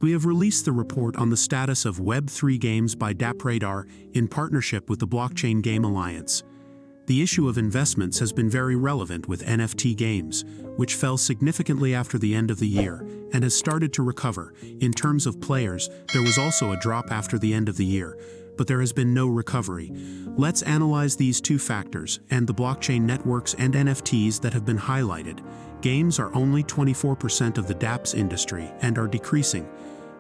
We have released the report on the status of Web3 Games by DappRadar in partnership with the Blockchain Game Alliance. The issue of investments has been very relevant with NFT Games, which fell significantly after the end of the year and has started to recover. In terms of players, there was also a drop after the end of the year, but there has been no recovery. Let's analyze these two factors and the blockchain networks and NFTs that have been highlighted. Games are only 24% of the dApps industry and are decreasing.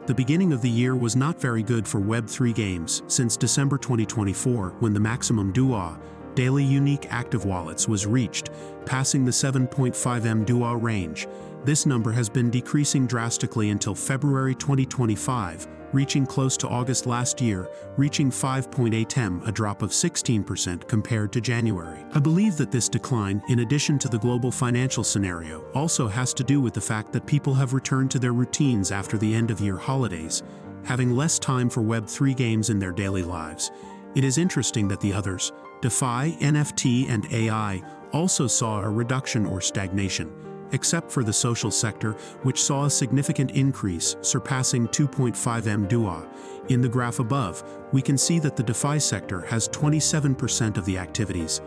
The beginning of the year was not very good for Web3 Games since December 2024, when the maximum DAU, daily unique active wallets, was reached, passing the 7.5 DAU range. This number has been decreasing drastically until February 2025, reaching close to August last year, reaching 5.8 a drop of 16% compared to January. I believe that this decline, in addition to the global financial scenario, also has to do with the fact that people have returned to their routines after the end-of-year holidays, having less time for Web3 games in their daily lives. It is interesting that the others, DeFi, NFT, and AI, also saw a reduction or stagnation, except for the social sector, which saw a significant increase, surpassing 2.5 DAU. In the graph above, we can see that the DeFi sector has 27% of the activities,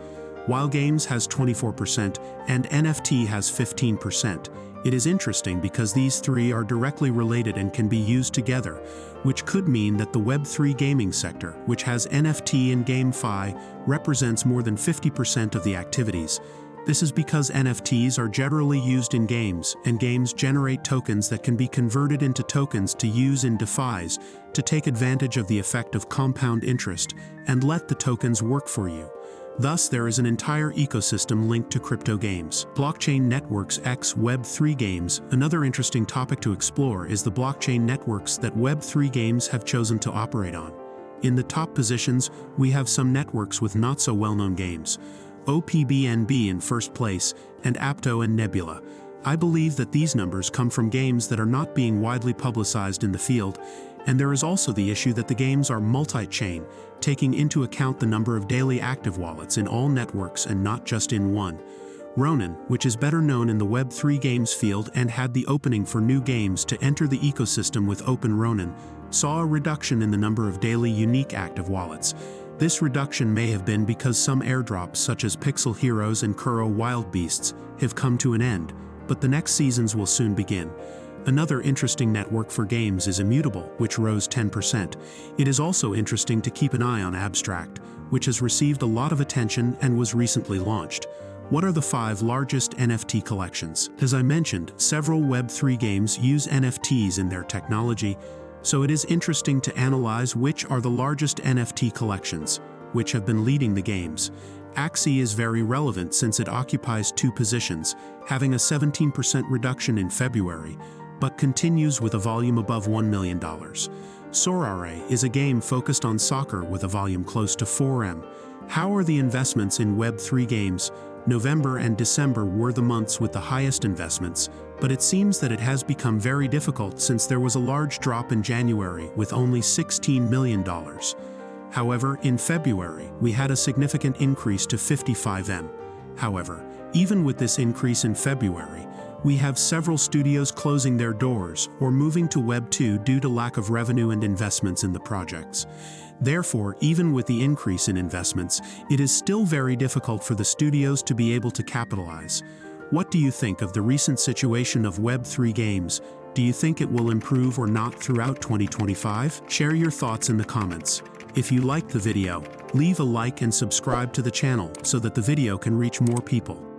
while games has 24% and NFT has 15%. It is interesting because these three are directly related and can be used together, which could mean that the Web3 gaming sector, which has NFT and GameFi, represents more than 50% of the activities. This is because NFTs are generally used in games, and games generate tokens that can be converted into tokens to use in DeFis to take advantage of the effect of compound interest and let the tokens work for you. Thus, there is an entire ecosystem linked to crypto games. Blockchain networks x Web3 games. Another interesting topic to explore is the blockchain networks that Web3 games have chosen to operate on. In the top positions, we have some networks with not so well-known games. OPBNB in first place, and Apto and Nebula. I believe that these numbers come from games that are not being widely publicized in the field, and there is also the issue that the games are multi-chain, taking into account the number of daily active wallets in all networks and not just in one. Ronin, which is better known in the Web3 games field and had the opening for new games to enter the ecosystem with Open Ronin, saw a reduction in the number of daily unique active wallets. This reduction may have been because some airdrops such as Pixel Heroes and Kuro Wild Beasts have come to an end, but the next seasons will soon begin. Another interesting network for games is Immutable, which rose 10%. It is also interesting to keep an eye on Abstract, which has received a lot of attention and was recently launched. What are the 5 largest NFT collections? As I mentioned, several Web3 games use NFTs in their technology, so it is interesting to analyze which are the largest NFT collections, which have been leading the games. Axie is very relevant since it occupies 2 positions, having a 17% reduction in February, but continues with a volume above $1 million. Sorare is a game focused on soccer with a volume close to 4M. How are the investments in Web3 games? November and December were the months with the highest investments, but it seems that it has become very difficult since there was a large drop in January with only $16 million. However, in February, we had a significant increase to 55M. However, even with this increase in February, we have several studios closing their doors or moving to Web 2 due to lack of revenue and investments in the projects. Therefore, even with the increase in investments, it is still very difficult for the studios to be able to capitalize. What do you think of the recent situation of Web3 games? Do you think it will improve or not throughout 2025? Share your thoughts in the comments. If you liked the video, leave a like and subscribe to the channel so that the video can reach more people.